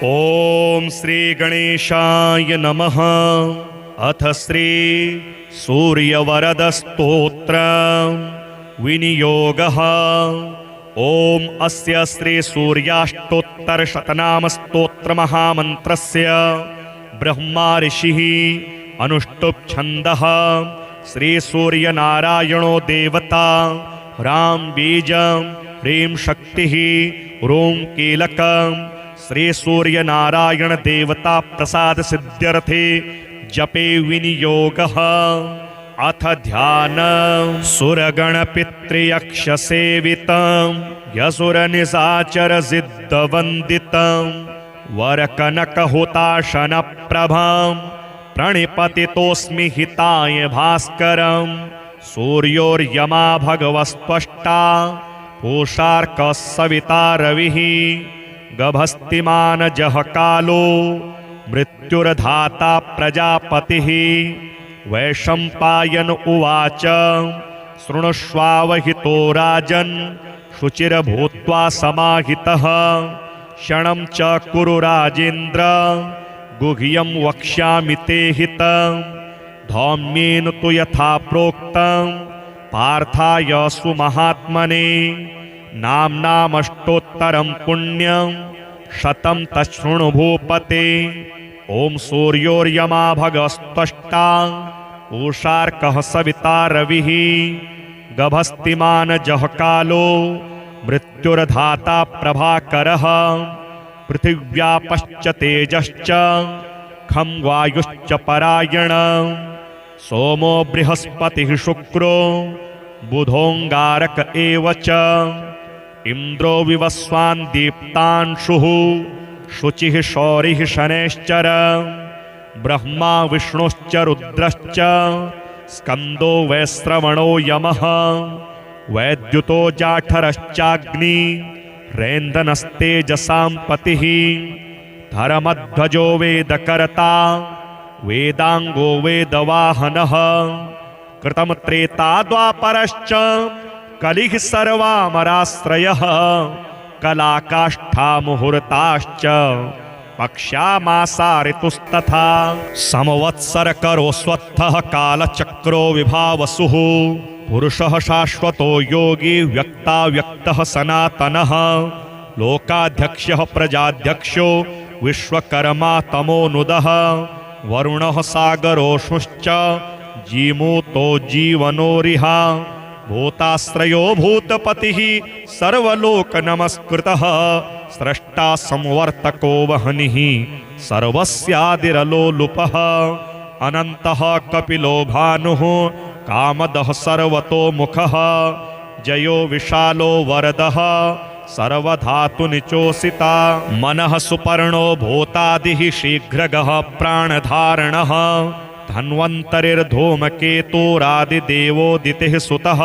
ओम श्री गणेशाय नमः। अथ श्री सूर्यवरद स्तोत्र विनियोगः। ओम अस्य श्री सूर्याष्टोत्तर शतनाम स्तोत्र महामन्त्रस्य ब्रह्मा ऋषिः अनुष्टुप् छन्दः। श्री सूर्यनारायणो देवता ह्रां बीजं ह्रीं शक्तिः ॐ कीलकम्। श्री सूर्यनारायण देवता प्रसाद सिद्ध्यर्थे जपे विनियोगः। अथ ध्यान सुरगण पितृयक्ष सेवितं यसुरनिशाचर सिद्धवन्दितं वरकनक हुताशन प्रभं प्रणिपतितोऽस्मि हिताय भास्करं। सूर्योर्यमा भगवस्त्वष्टा पूषार्कः सविता रविः गभस्तिमानजः कालो मृत्युर्धाता प्रजापतिः। वैशम्पायन उवाच शृणुष्वावहितो राजन् शुचिर्भूत्वा समाहितः। क्षणं च कुरु राजेन्द्र गुह्यं वक्ष्यामि ते हितं। धौम्येन तु यथा प्रोक्तं पार्थाय सुमहात्मने नाम्नामष्टोत्तरं पुण्यं शतं तच्छृणु भूपते। ॐ सूर्योर्यमा भगस्त्वष्टा पूषार्कः सविता रविः गभस्तिमानजः कालो मृत्युर्धाता प्रभाकरः। पृथिव्यापश्च तेजश्च खं वायुश्च परायणः। सोमो बृहस्पतिः शुक्रो बुधोऽङ्गारक एव च। इन्द्रो विवस्वान् दीप्तांशुः शुचिः शौरिः शनैश्चर। ब्रह्मा विष्णुश्च रुद्रश्च स्कन्दो वैश्रवणो यमः। वैद्युतो जाठरश्चाग्नि रेन्दनस्तेजसां पतिः। धर्मध्वजो वेदकर्ता वेदांगो वेदवाहनः। कृतं त्रेता द्वापरश्च कलिः सर्वामराश्रयः। कलाकाष्ठा मुहूर्ताश्च पक्षा मासा ऋतुस्तथा। संवत्सरकरोऽस्वत्थः कालचक्रो विभावसुः। पुरुषः शाश्वतो योगी व्यक्ताव्यक्तः सनातनः। लोकाध्यक्षः प्रजाध्यक्षो विश्वकर्मा तमोनुदः। वरुणः सागरोष्णुश्च जीमूतो जीवनोरिह। भूताश्रयो भूतपतिः सर्वलोक नमस्कृतः। स्रष्टा संवर्तको वह्निः सर्वस्यादिरलोलुपः। अनन्तः कपिलो भानुः कामदः सर्वतोमुखः। जयो विशालो वरदः सर्वधातुनिचोषिता। मनः सुपर्णो भूतादिः शीघ्रगः प्राणधारणः। धन्वन्तरिर्धूमकेतुरादिदेवोदितिः सुतः।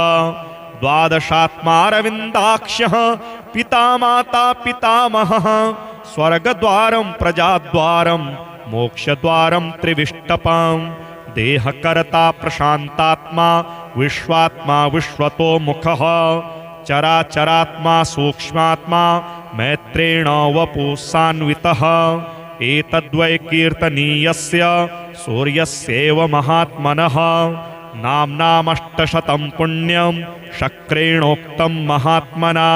द्वादशात्मारविन्दाक्षः पिता माता पितामहः। स्वर्गद्वारं प्रजाद्वारं मोक्षद्वारं त्रिविष्टपं। देहकर्ता प्रशान्तात्मा विश्वात्मा विश्वतोमुखः। चराचरात्मा सूक्ष्मात्मा मैत्रेण वपुसान्वितः। एतद्वै कीर्तनीयस्य सूर्यस्यैव महात्मनः। नाम्नामष्टशतं पुण्यं शक्रेणोक्तं महात्मना।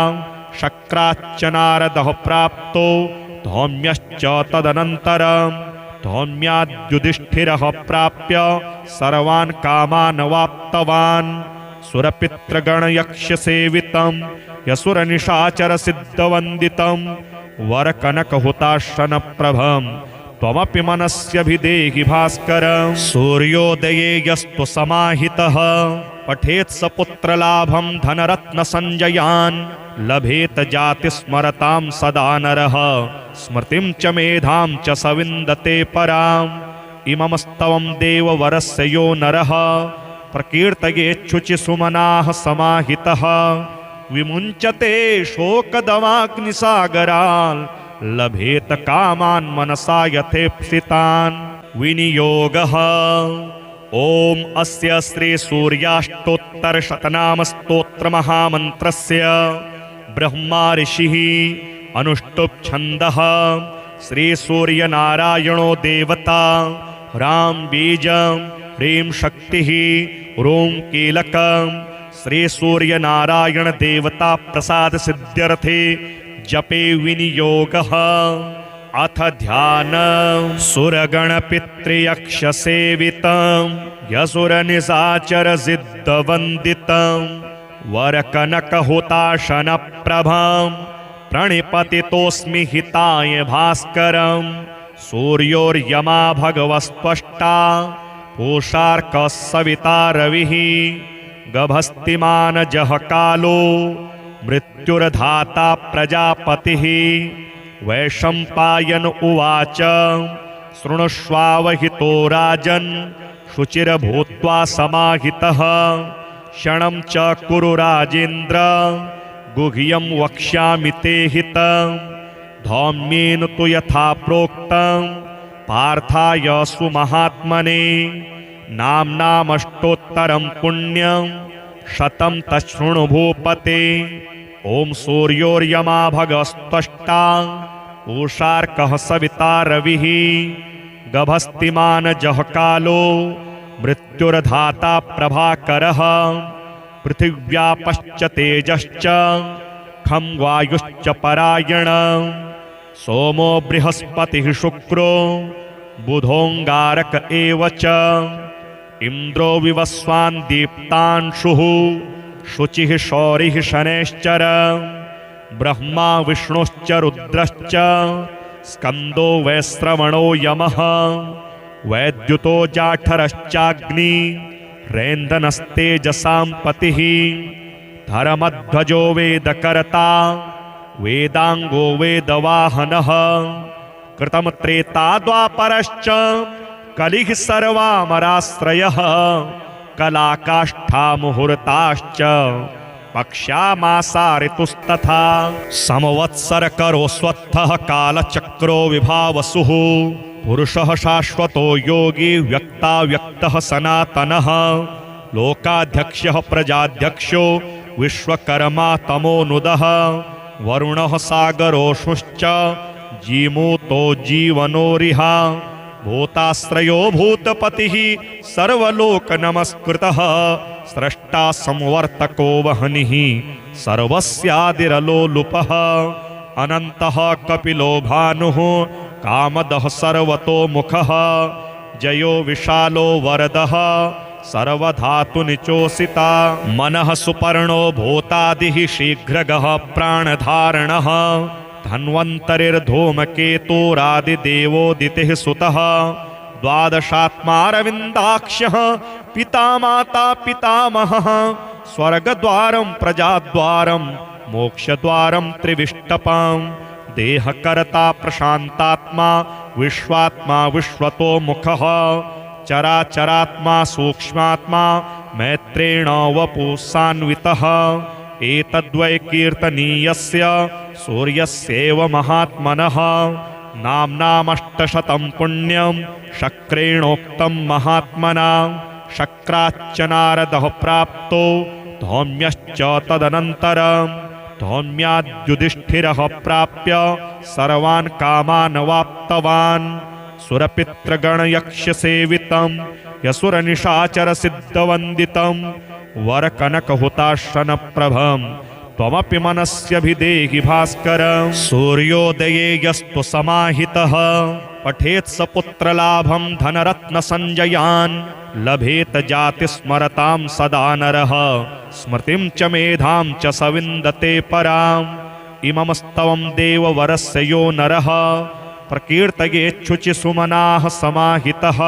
शक्राच्च नारदः प्राप्तो धौम्यश्च तदनन्तरं। धौम्याद्युधिष्ठिरः प्राप्य सर्वान् कामान् वाप्तवान्। सुरपितृगणयक्षसेवितं यसुरनिशाचर सिद्धवन्दितं वरकनकहुताशनप्रभं त्वमपि मनस्यभिदेहि भास्करं। सूर्योदये यस्तु समाहितः पठेत् स पुत्रलाभं धनरत्नसञ्जयान्। लभेत जातिस्मरतां सदा नरः स्मृतिं च मेधां च स विन्दते पराम्। इमं स्तवं देववरस्य यो नरः प्रकीर्तयेच्छुचिसुमनाः समाहितः। विमुञ्चते शोकदवाग्निसागरान् लभेत कामान् मनसा यथेप्सितान्। विनियोगः। ओम अस्य श्री सूर्याष्टोत्तर शतनाम स्तोत्र महामंत्रस्य ब्रह्मा ऋषिः अनुष्टुप् छन्दः श्री सूर्य नारायणो देवता राम बीजं ह्रीं शक्तिः ॐ कीलकं श्री सूर्य नारायण देवता प्रसाद सिद्ध्यर्थे जपे विनियोगः। अथ ध्यानं सुरगण पितृयक्ष सेवितं यसुरनिशाचर सिद्धवन्दितं वरकनकहुताशन प्रभं प्रणिपतितोऽस्मि हिताय भास्करं सूर्योर्यमा भगवस्त्वष्टा पूषार्कः सविता रविः गभस्तिमानजः कालो मृत्युर्धाता प्रजापतिः। वैशम्पायन उवाच शृणुष्वावहितो राजन् शुचिर्भूत्वा समाहितः क्षणं च कुरु राजेन्द्र गुह्यं वक्ष्यामि ते हितं। धौम्येन तु यथा प्रोक्तं पार्थाय सुमहात्मने नाम्नामष्टोत्तरं पुण्यं शतं तच्छृणु भूपते। ॐ सूर्योर्यमा भगस्त्वष्टा पूषार्कः सविता रविः गभस्तिमानजः कालो मृत्युर्धाता प्रभाकरः। पृथिव्यापश्च तेजश्च खं वायुश्च परायणं सोमो बृहस्पतिः शुक्रो बुधोऽङ्गारक एव च। इन्द्रो विवस्वान् दीप्तांशुः शुचिः शौरिः शनैश्चर। ब्रह्मा विष्णुश्च रुद्रश्च स्कन्दो वैश्रवणो यमः। वैद्युतो जाठरश्चाग्नि रेन्दनस्तेजसां पतिः। धर्मध्वजो वेदकर्ता वेदांगो वेदवाहनः। कृतं त्रेता द्वापरश्च कलिः सर्वामराश्रयः। कलाकाष्ठा मुहूर्ताश्च पक्ष्यामासा ऋतुस्तथा। संवत्सरकरो स्वत्थः कालचक्रो विभावसुः। पुरुषः शाश्वतो योगी व्यक्ताव्यक्तः सनातनः। लोकाध्यक्षः प्रजाध्यक्षो विश्वकर्मा तमोनुदः। वरुणः सागरोष्णुश्च जीमूतो जीवनोरिहा। भूताश्रयो भूतपतिः सर्वलोकनमस्कृतः। स्रष्टा संवर्तको वह्निः सर्वस्यादिरलोलुपः। अनन्तः कपिलो भानुः कामदः सर्वतोमुखः। जयो विशालो वरदः सर्वधातुनिचोषिता। मनः सुपर्णो भूतादिः शीघ्रगः प्राणधारणः। धन्वन्तरिर्धूमकेतुरादिदेवोदितिः सुतः। द्वादशात्मारविन्दाक्षः पिता माता पितामहः। स्वर्गद्वारं प्रजाद्वारं मोक्षद्वारं त्रिविष्टपं। देहकर्ता प्रशान्तात्मा विश्वात्मा विश्वतोमुखः। चराचरात्मा सूक्ष्मात्मा मैत्रेण वपुसान्वितः। एतद्वै कीर्तनीयस्य सूर्यस्यैव महात्मनः। नाम्नामष्टशतं पुण्यं शक्रेणोक्तं महात्मना। शक्राच्च नारदः प्राप्तो धौम्यश्च तदनन्तरं। धौम्याद्युधिष्ठिरः प्राप्य सर्वान् कामान् वाप्तवान्। सुरपितृगणयक्षसेवितं यसुरनिशाचरसिद्धवन्दितं वरकनकहुताशनप्रभं त्वमपि मनस्यभिदेहि भास्करं। सूर्योदये यस्तु समाहितः पठेत् स पुत्रलाभं धनरत्नसञ्जयान्। लभेत जातिस्मरतां सदा नरः स्मृतिं च मेधां च स विन्दते पराम्। इममस्तवं देववरस्य यो नरः प्रकीर्तयेच्छुचिसुमनाः समाहितः।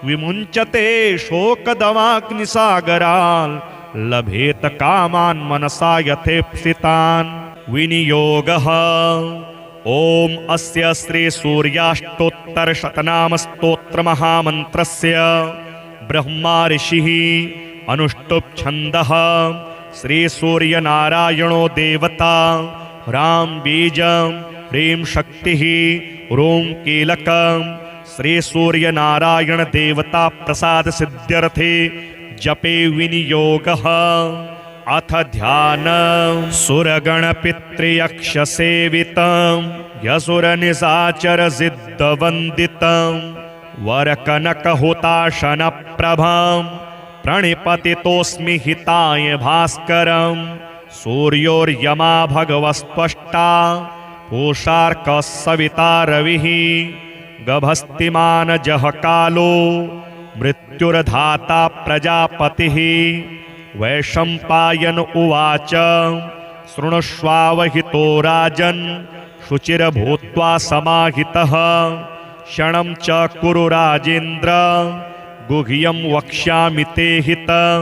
विमुञ्चते शोकदवाग्निसागरान् लभेत कामान् मनसा यथेप्सितान्। विनियोगः ॐ अस्य श्री सूर्याष्टोत्तरशतनाम स्तोत्रमहामन्त्रस्य ब्रह्मा ऋषिः अनुष्टुप् छन्दः। श्री सूर्यनारायणो देवता राम बीजं ह्रीं शक्तिः ॐ कीलकं श्री सूर्यनारायण देवता प्रसाद सिद्ध्यर्थे जपे विनियोगः। अथ ध्यानं सुरगण पितृयक्ष सेवितं यसुरनिशाचरसिद्धवन्दितं वरकनकहुताशनप्रभं प्रणिपतितोऽस्मि हिताय भास्करं सूर्योर्यमा भगवस्त्वष्टा पूषार्कः सविता रविः गभस्तिमानजः कालो मृत्युर्धाता प्रजापतिः। वैशम्पायन उवाच शृणुष्वावहितो राजन् शुचिर्भूत्वा समाहितः क्षणं च कुरु राजेन्द्र गुह्यं वक्ष्यामि ते हितं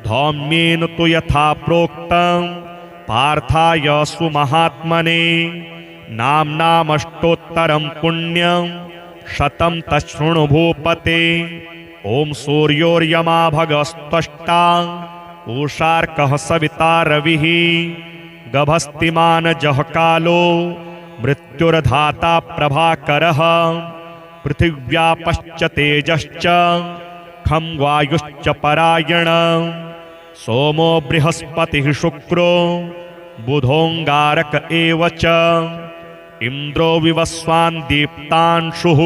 धौम्येन तु यथा प्रोक्तं पार्थाय सुमहात्मने नाम्नामष्टोत्तरं पुण्यं शतं तच्छृणु भूपते। ॐ सूर्योर्यमा भगस्त्वष्टा पूषार्कः सविता रविः गभस्तिमानजः कालो मृत्युर्धाता प्रभाकरः पृथिव्यापश्च तेजश्च खं वायुश्च परायण सोमो बृहस्पतिः शुक्रो बुधोऽङ्गारक एव च इन्द्रो विवस्वान् दीप्तांशुः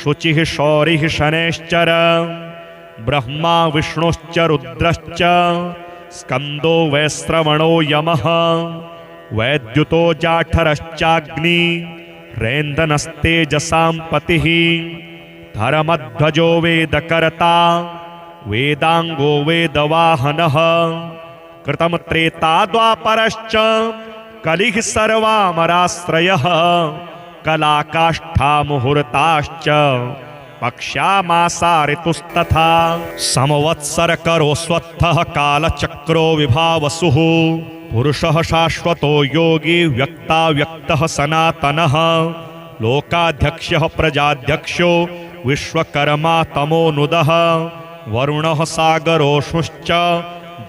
शुचिः शौरिः शनैश्चर ब्रह्मा विष्णुश्च रुद्रश्च स्कन्दो वैश्रवणो यमः वैद्युतो जाठरश्चाग्नि रेन्दनस्तेजसां पतिः धर्मध्वजो वेदकर्ता वेदांगो वेदवाहनः कृतं त्रेता द्वापरश्च कलिः सर्वामराश्रयः कलाकाष्ठा मुहूर्ताश्च पक्ष्यामासा ऋतुस्तथा समवत्सरकरोऽस्वत्थः कालचक्रो विभावसुः पुरुषः शाश्वतो योगी व्यक्ताव्यक्तः सनातनः लोकाध्यक्षः प्रजाध्यक्षो विश्वकर्मा तमोनुदः वरुणः सागरोऽशुश्च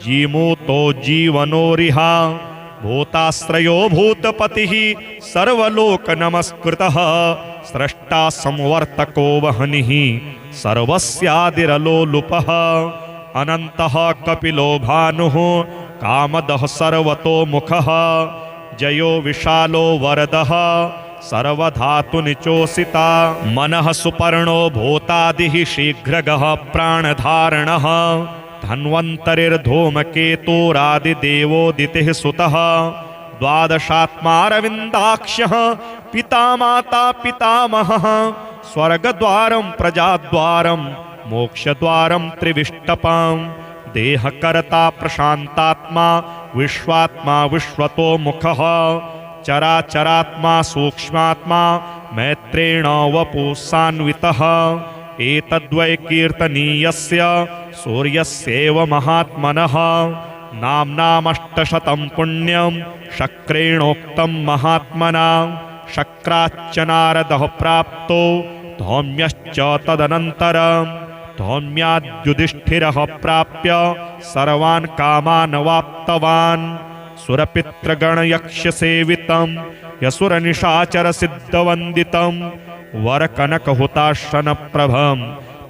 जीमूतो जीवनोरिहा भूताश्रयो भूतपतिः सर्वलोकनमस्कृतः स्रष्टा संवर्तको वह्निः सर्वस्यादिरलोलुपः अनन्तः कपिलो भानुः कामदः सर्वतोमुखः जयो विशालो वरदः सर्वधातुनिचोषिता मनः सुपर्णो भूतादिः शीघ्रगः प्राणधारणः धन्वन्तरिर्धूमकेतुरादिदेवोदितिः सुतः द्वादशात्मारविन्दाक्षः पिता माता पितामहः स्वर्गद्वारं प्रजाद्वारं मोक्षद्वारं त्रिविष्टपं देहकर्ता प्रशान्तात्मा विश्वात्मा विश्वतोमुखः चराचरात्मा सूक्ष्मात्मा मैत्रेण वपुसान्वितः एतद्वै कीर्तनीयस्य सूर्यस्यैव महात्मनः नाम्नामष्टशतं पुण्यं शक्रेणोक्तं महात्मना शक्राच्च नारदः प्राप्तो धौम्यश्च तदनन्तरं धौम्याद्युधिष्ठिरः प्राप्य सर्वान् कामान् वाप्तवान् सुरपितृगणयक्षसेवितं यसुरनिशाचरसिद्धवन्दितं वरकनकहुताशनप्रभं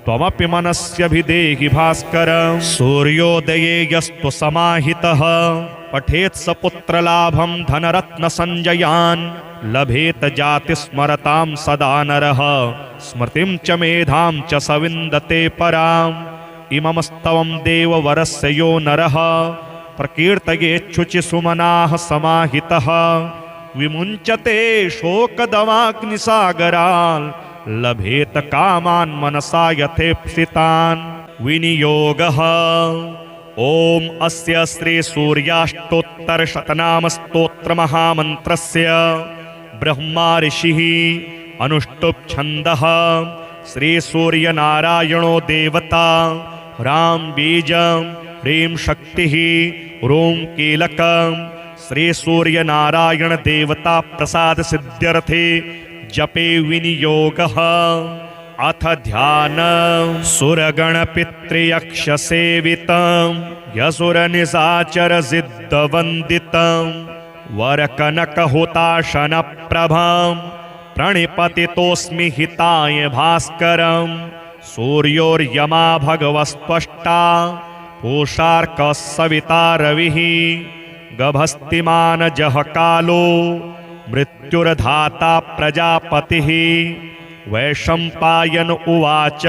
त्वमपि मनस्यभिदेहि भास्कर। सूर्योदये यस्तु समाहितः पठेत् स पुत्रलाभं धनरत्नसञ्जयान् लभेत जातिस्मरतां सदा नरः स्मृतिं च मेधां च स विन्दते पराम् इममस्तवं देववरस्य यो नरः प्रकीर्तयेच्छुचिसुमनाः समाहितः विमुञ्चते शोकदवाग्निसागरान् लभेत कामान् मनसा यथेप्सितान् विनियोगः। ॐ अस्य श्री सूर्याष्टोत्तरशतनाम स्तोत्रमहामन्त्रस्य ब्रह्मा ऋषिः अनुष्टुप् छन्दः श्री सूर्यनारायणो देवता ह्रां बीजं ह्रीं शक्तिः ॐ कीलकं श्री सूर्यनारायण देवता प्रसाद सिद्ध्यर्थे जपे विनियोगः। अथ ध्यानं सुरगणपितृयक्षसेवितं यसुरनिशाचरसिद्धवन्दितं वरकनकहुताशनप्रभं प्रणिपतितोऽस्मि हिताय भास्करं सूर्योर्यमा भगवस्त्वष्टा पूषार्कः सविता रविः गभस्तिमानजः कालो मृत्युर्धाता प्रजापतिः। वैशम्पायन उवाच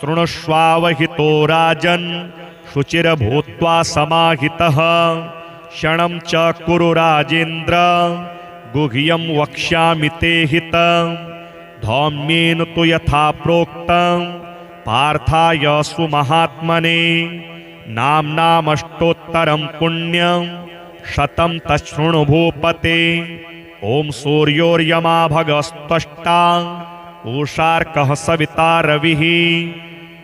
शृणुष्वावहितो राजन् शुचिर्भूत्वा समाहितः। क्षणं च कुरु राजेन्द्र गुह्यं वक्ष्यामि ते हितं। धौम्येन तु यथा प्रोक्तं पार्थाय सुमहात्मने। नाम्नामष्टोत्तरं पुण्यं शतं तच्छृणु भूपते। ॐ सूर्योर्यमा भगस्त्वष्टा उषार्कः सविता रविः।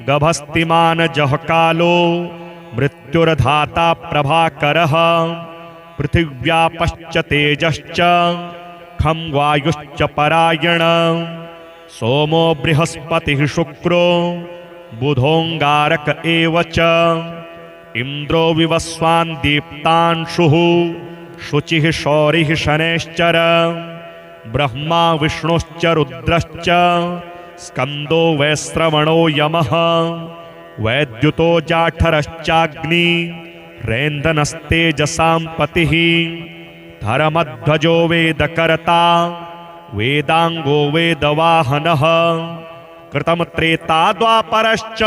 गभस्तिमान जः कालो मृत्युर्धाता प्रभाकरः। पृथिव्यापश्च तेजश्च खं वायुश्च परायण। सोमो बृहस्पतिः शुक्रो बुधोऽङ्गारक एव च। इन्द्रो विवस्वान् दीप्तांशुः शुचिः शौरिः शनैश्चर। ब्रह्मा विष्णुश्च रुद्रश्च स्कन्दो वैश्रवणो यमः। वैद्युतो जाठरश्चाग्नि रेन्दनस्तेजसां पतिः। धर्मध्वजो वेदकर्ता वेदांगो वेदवाहनः। कृतं त्रेता द्वापरश्च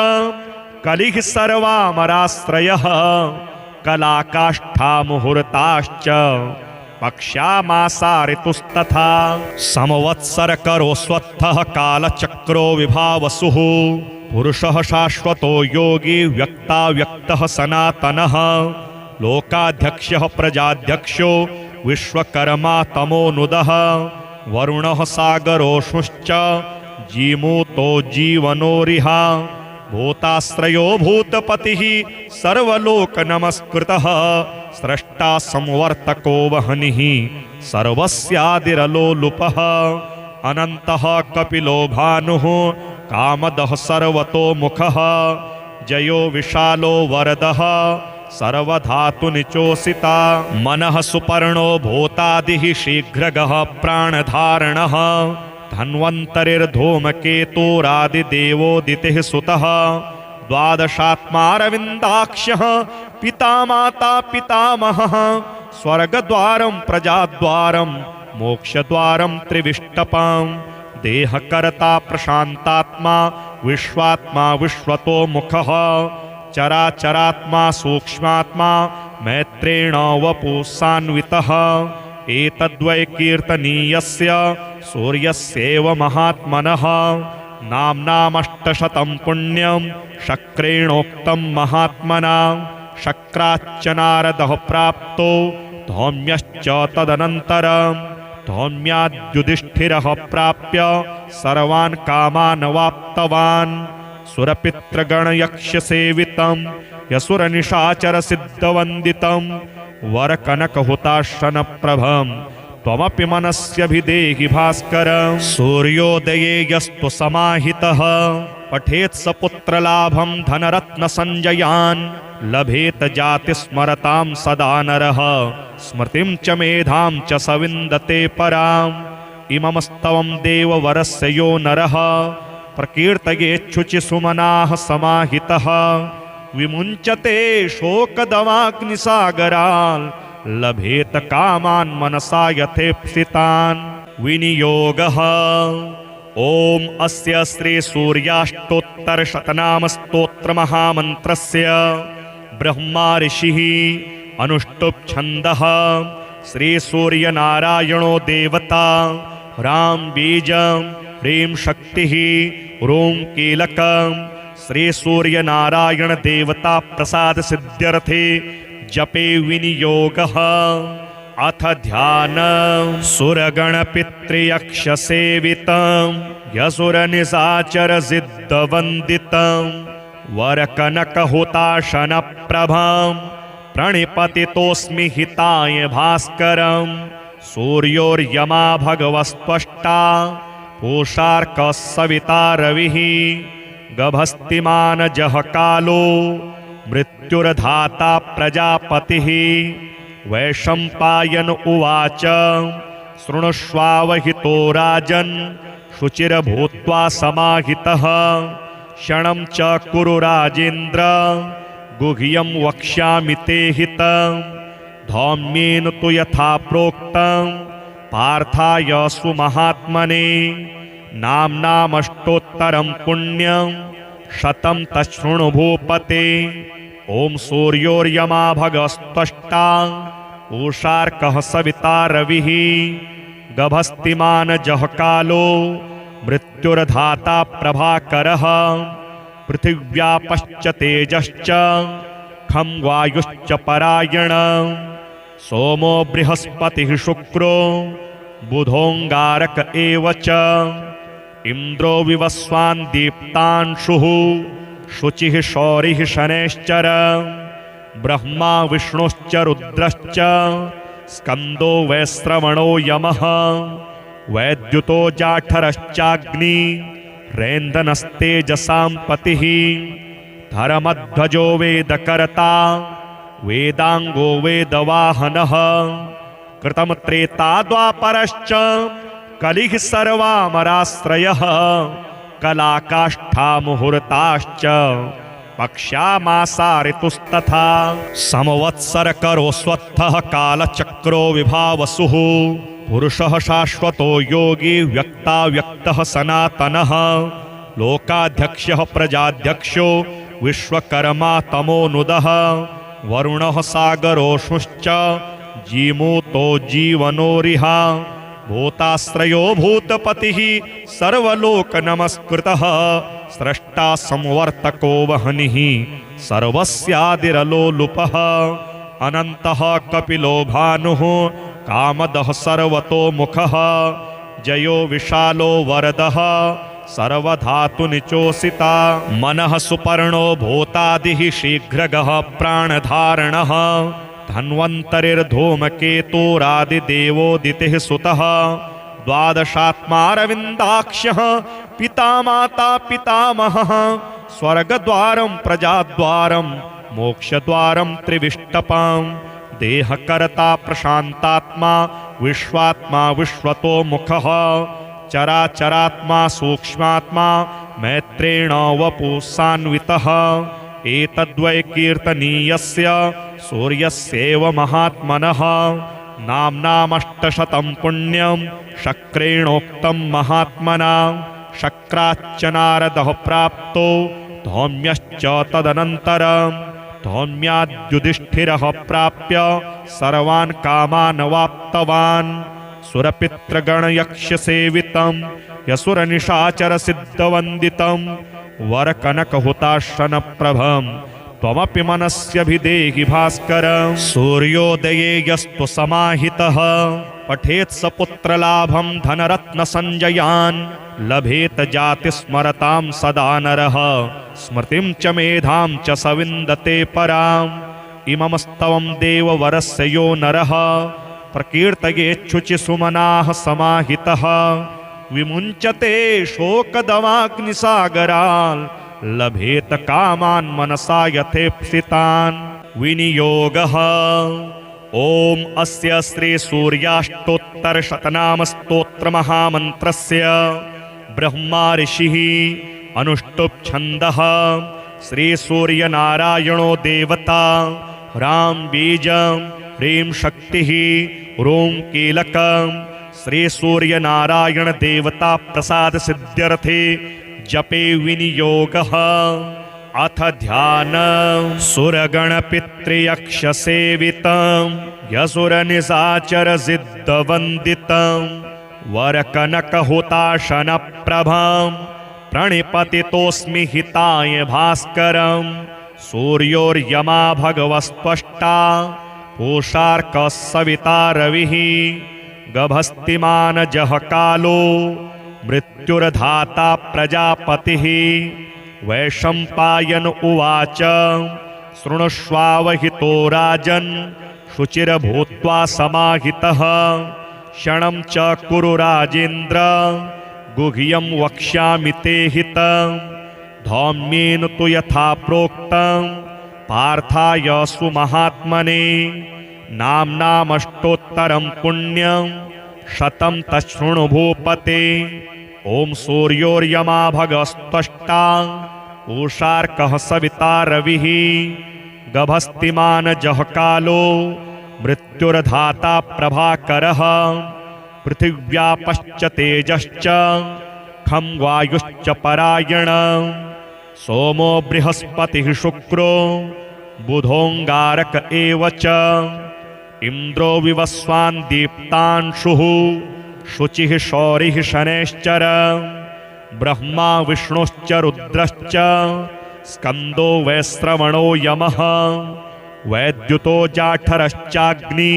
कलिः सर्वामराश्रयः। कलाकाष्ठा मुहूर्ताश्च पक्ष्यामासा ऋतुस्तथा। संवत्सरकरोऽस्वत्थः कालचक्रो विभावसुः। पुरुषः शाश्वतो योगी व्यक्ताव्यक्तः सनातनः। लोकाध्यक्षः प्रजाध्यक्षो विश्वकर्मा तमोनुदः। वरुणः सागरोऽश्वश्च जीमूतो जीवनोरिह। भूताश्रयो भूतपतिः सर्वलोकनमस्कृतः। स्रष्टा संवर्तको वह्निः सर्वस्यादिरलोलुपः। अनन्तः कपिलो भानुः कामदः सर्वतोमुखः। जयो विशालो वरदः सर्वधातुनिचोषिता। मनः सुपर्णो भूतादिः शीघ्रगः प्राणधारणः। धन्वन्तरिर्धूमकेतुरादिदेवोदितिः सुतः। द्वादशात्मारविन्दाक्ष्यः पिता माता पितामहः। स्वर्गद्वारं प्रजाद्वारं मोक्षद्वारं त्रिविष्टपं। देहकर्ता प्रशान्तात्मा विश्वात्मा विश्वतो मुखः। चराचरात्मा सूक्ष्मात्मा मैत्रेण वपुसान्वितः। एतद्वै कीर्तनीयस्य सूर्यस्यैव महात्मनः। नाम्नामष्टशतं पुण्यं शक्रेणोक्तं महात्मना। शक्राच्च नारदः प्राप्तो धौम्यश्च तदनन्तरम्। धौम्याद्युधिष्ठिरः प्राप्य सर्वान् कामान् वाप्तवान्। सुरपितृगणयक्षसेवितं यसुरनिशाचरसिद्धवन्दितं। वरकनकहुताशनप्रभं त्वमपि मनस्यभिदेहि भास्करं। सूर्योदये यस्तु समाहितः पठेत् स पुत्रलाभं धनरत्नसञ्जयान्। लभेत जातिस्मरतां सदा नरः स्मृतिं च मेधां च स विन्दते पराम्। इमं स्तवं देववरस्य यो नरः प्रकीर्तयेच्छुचिसुमनाः समाहितः। विमुञ्चते शोकदवाग्निसागरान् लभेत कामान् मनसा यथेप्सितान्। विनियोगः ॐ अस्य श्री सूर्याष्टोत्तरशतनाम स्तोत्रमहामन्त्रस्य ब्रह्मा ऋषिः अनुष्टुप् छन्दः। श्री सूर्यनारायणो देवता। राम बीजं ह्रीं शक्तिः ॐ कीलकम्। श्री सूर्यनारायण देवता प्रसाद सिद्ध्यर्थे जपे विनियोगः। अथ ध्यानं सुरगणपितृयक्षसेवितं यसुरनिशाचरसिद्धवन्दितं। वरकनकहुताशनप्रभं प्रणिपतितोऽस्मि हिताय भास्करं। सूर्योर्यमा भगवस्त्वष्टा पूषार्कः सविता रविः। गभस्तिमान जः कालो मृत्युर्धाता प्रजापतिः। वैशम्पायन उवाच शृणुष्वावहितो राजन् शुचिर्भूत्वा समाहितः। क्षणं च कुरु राजेन्द्र गुह्यं वक्ष्यामि ते हितं। धौम्येन तु यथा प्रोक्तं पार्थाय सुमहात्मने नाम्नामष्टोत्तरं पुण्यं शतं तच्छृणु भूपते। ॐ सूर्योर्यमा भगस्त्वष्टा उषार्कः सविता रविः गभस्तिमानजः कालो मृत्युर्धाता प्रभाकरः पृथिव्यापश्च तेजश्च खं वायुश्च परायण सोमो बृहस्पतिः शुक्रो बुधोऽङ्गारक एव च इन्द्रो विवस्वान् दीप्तांशुः शुचिः शौरिः शनैश्चर ब्रह्मा विष्णुश्च रुद्रश्च स्कन्दो वैश्रवणो यमः वैद्युतो जाठरश्चाग्नि रेन्दनस्तेजसां पतिः धर्मध्वजो वेदकर्ता वेदांगो वेदवाहनः कृतं त्रेता द्वापरश्च कलिः सर्वामराश्रयः कलाकाष्ठा मुहूर्ताश्च पक्ष्यामासा ऋतुस्तथा संवत्सरकरो स्वत्थः कालचक्रो विभावसुः पुरुषः शाश्वतो योगी व्यक्ताव्यक्तः सनातनः लोकाध्यक्षः प्रजाध्यक्षो विश्वकर्मा तमोनुदः वरुणः सागरोष्णुश्च जीमूतो जीवनोरिहा भूताश्रयो भूतपतिः सर्वलोकनमस्कृतः स्रष्टा संवर्तको वह्निः सर्वस्यादिरलोलुपः अनन्तः कपिलो भानुः कामदः सर्वतोमुखः जयो विशालो वरदः सर्वधातुनिचोषिता मनः सुपर्णो भूतादिः शीघ्रगः प्राणधारणः धन्वन्तरिर्धूमकेतुरादिदेवोदितिः सुतः द्वादशात्मारविन्दाक्षः पिता माता पितामहः स्वर्गद्वारं प्रजाद्वारं मोक्षद्वारं त्रिविष्टपं देहकर्ता प्रशान्तात्मा विश्वात्मा विश्वतोमुखः चराचरात्मा सूक्ष्मात्मा मैत्रेण वपुसान्वितः एतद्वै कीर्तनीयस्य सूर्यस्यैव महात्मनः नाम्नामष्टशतं पुण्यं शक्रेणोक्तं महात्मना शक्राच्च नारदः प्राप्तो धौम्यश्च तदनन्तरं धौम्याद्युधिष्ठिरः प्राप्य सर्वान् कामान् वाप्तवान् सुरपितृगणयक्षसेवितं यसुरनिशाचरसिद्धवन्दितं वरकनकहुताशनप्रभं त्वमपि मनस्यभिदेहि भास्करं सूर्योदये यस्तु समाहितः पठेत् स पुत्रलाभं धनरत्नसञ्जयान् लभेत जातिस्मरतां सदा नरः स्मृतिं च मेधां च स विन्दते पराम् इममस्तवं देववरस्य यो नरः प्रकीर्तयेच्छुचिसुमनाः समाहितः विमुञ्चते शोकदवाग्निसागरान् लभेत कामान् मनसा यथेप्सितान् विनियोगः ॐ अस्य श्री सूर्याष्टोत्तरशतनामस्तोत्रमहामन्त्रस्य ब्रह्मा ऋषिः अनुष्टुप् छन्दः श्री सूर्यनारायणो देवता ह्रां बीजं ह्रीं शक्तिः ॐ कीलकं श्री सूर्यनारायण देवता प्रसाद सिद्ध्यर्थे जपे विनियोगः अथ ध्यानं सुरगणपितृयक्षसेवितं यसुरनिशाचरसिद्धवन्दितं वरकनकहुताशनप्रभं प्रणिपतितोऽस्मि हिताय भास्करं सूर्योर्यमा भगवस्त्वष्टा पूषार्कः सविता रविः गभस्तिमानजः कालो मृत्युर्धाता प्रजापतिः वैशम्पायन उवाच शृणुष्वावहितो राजन् शुचिर्भूत्वा समाहितः क्षणं च कुरु राजेन्द्र गुह्यं वक्ष्यामि ते हितं धौम्येन तु यथा प्रोक्तं पार्थाय सुमहात्मने नाम्नामष्टोत्तरं पुण्यं शतं तच्छृणु भूपते। ॐ सूर्योर्यमा भगस्त्वष्टा उषार्कः सविता रविः गभस्तिमानजः कालो मृत्युर्धाता प्रभाकरः पृथिव्यापश्च तेजश्च खं वायुश्च परायण सोमो बृहस्पतिः शुक्रो बुधोऽङ्गारक एव च इन्द्रो विवस्वान् दीप्तांशुः शुचिः शौरिः शनैश्चर ब्रह्मा विष्णुश्च रुद्रश्च स्कन्दो वैश्रवणो यमः वैद्युतो जाठरश्चाग्नि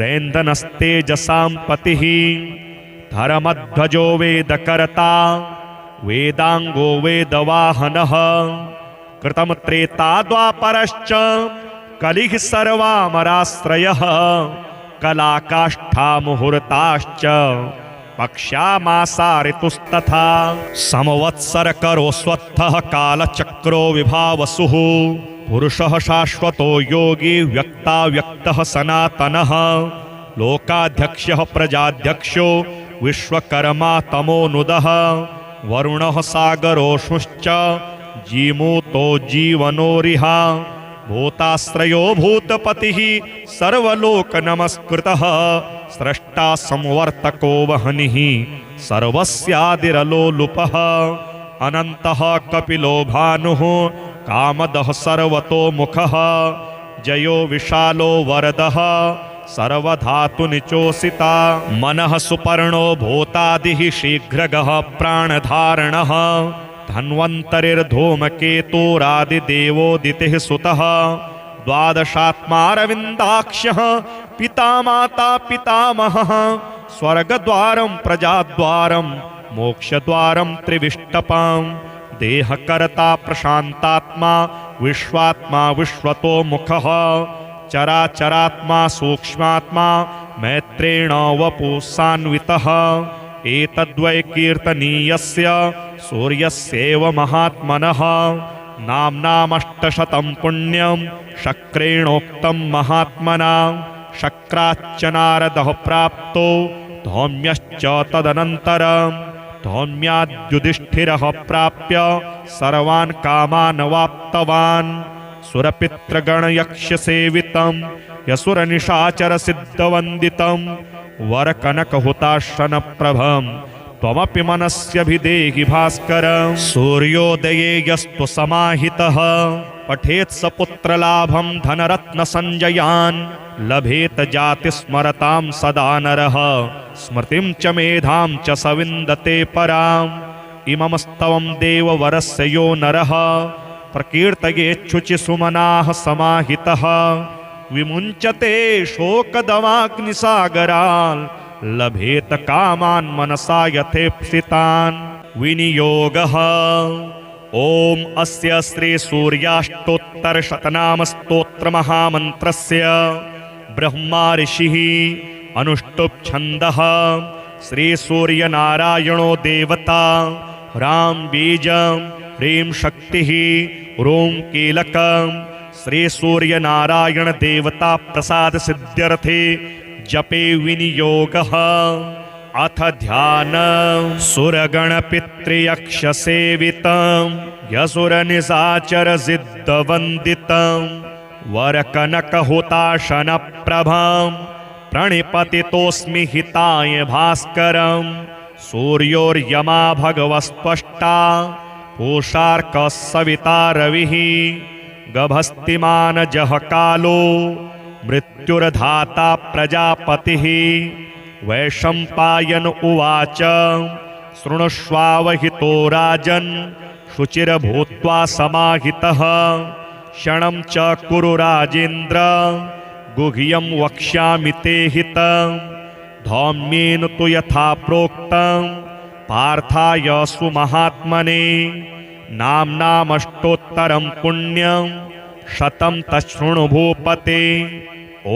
रेन्दनस्तेजसां पतिः धर्मध्वजो वेदकर्ता वेदांगो वेदवाहनः कृतं त्रेता द्वापरश्च कलिः सर्वामराश्रयः कलाकाष्ठा मुहूर्ताश्च पक्ष्यामासा ऋतुस्तथा संवत्सरकरोऽस्वत्थः कालचक्रो विभावसुः पुरुषः शाश्वतो योगी व्यक्ताव्यक्तः सनातनः लोकाध्यक्षः प्रजाध्यक्षो विश्वकर्मा तमोनुदः वरुणः सागरोऽश्नुश्च जीमूतो जीवनोरिहा भूताश्रयो भूतपतिः सर्वलोकनमस्कृतः स्रष्टा संवर्तको वह्निः सर्वस्यादिरलोलुपः अनन्तः कपिलो भानुः कामदः सर्वतोमुखः जयो विशालो वरदः सर्वधातुनिचोषिता मनः सुपर्णो भूतादिः शीघ्रगः प्राणधारणः धन्वन्तरिर्धूमकेतुरादिदेवोदितिः सुतः द्वादशात्मारविन्दाक्ष्यः पिता माता पितामहः स्वर्गद्वारं प्रजाद्वारं मोक्षद्वारं त्रिविष्टपं देहकर्ता प्रशान्तात्मा विश्वात्मा विश्वतोमुखः चराचरात्मा सूक्ष्मात्मा मैत्रेण वपुसान्वितः एतद्वै कीर्तनीयस्य सूर्यस्यैव महात्मनः नाम्नामष्टशतं पुण्यं शक्रेणोक्तं महात्मना शक्राच्च नारदः प्राप्तो धौम्यश्च तदनन्तरं धौम्याद्युधिष्ठिरः प्राप्य सर्वान् कामान् वाप्तवान् सुरपितृगणयक्षसेवितं यसुरनिशाचरसिद्धवन्दितं वरकनकहुताशनप्रभं त्वमपि मनस्यभिदेहि भास्करं सूर्योदये यस्तु समाहितः पठेत् स पुत्रलाभं धनरत्नसञ्जयान् लभेत जातिस्मरतां सदा नरः स्मृतिं च मेधां च स विन्दते पराम् इममस्तवं देववरस्य यो नरः प्रकीर्तयेच्छुचिसुमनाः समाहितः विमुञ्चते शोकदवाग्निसागरान् लभेत कामान् मनसा यथेप्सितान् विनियोगः ॐ अस्य श्री सूर्याष्टोत्तरशतनाम स्तोत्रमहामन्त्रस्य ब्रह्मा ऋषिः अनुष्टुप् छन्दः श्री सूर्यनारायणो देवता ह्रां बीजं ह्रीं शक्तिः ॐ कीलकं श्री सूर्यनारायण देवता प्रसाद सिद्ध्यर्थे जपे विनियोगः अथ ध्यानं सुरगणपितृयक्षसेवितं यसुरनिशाचरसिद्धवन्दितं वरकनकहुताशनप्रभं प्रणिपतितोऽस्मि हिताय भास्करं सूर्योर्यमा भगवस्त्वष्टा पूषार्कः सविता रविः गभस्तिमानजः कालो मृत्युर्धाता प्रजापतिः वैशम्पायन उवाच शृणुष्वावहितो राजन् शुचिर्भूत्वा समाहितः क्षणं च कुरु राजेन्द्र गुह्यं वक्ष्यामि ते हितं धौम्येन तु यथा प्रोक्तं पार्थाय सुमहात्मने नाम्नामष्टोत्तरं पुण्यं शतं तच्छृणु भूपते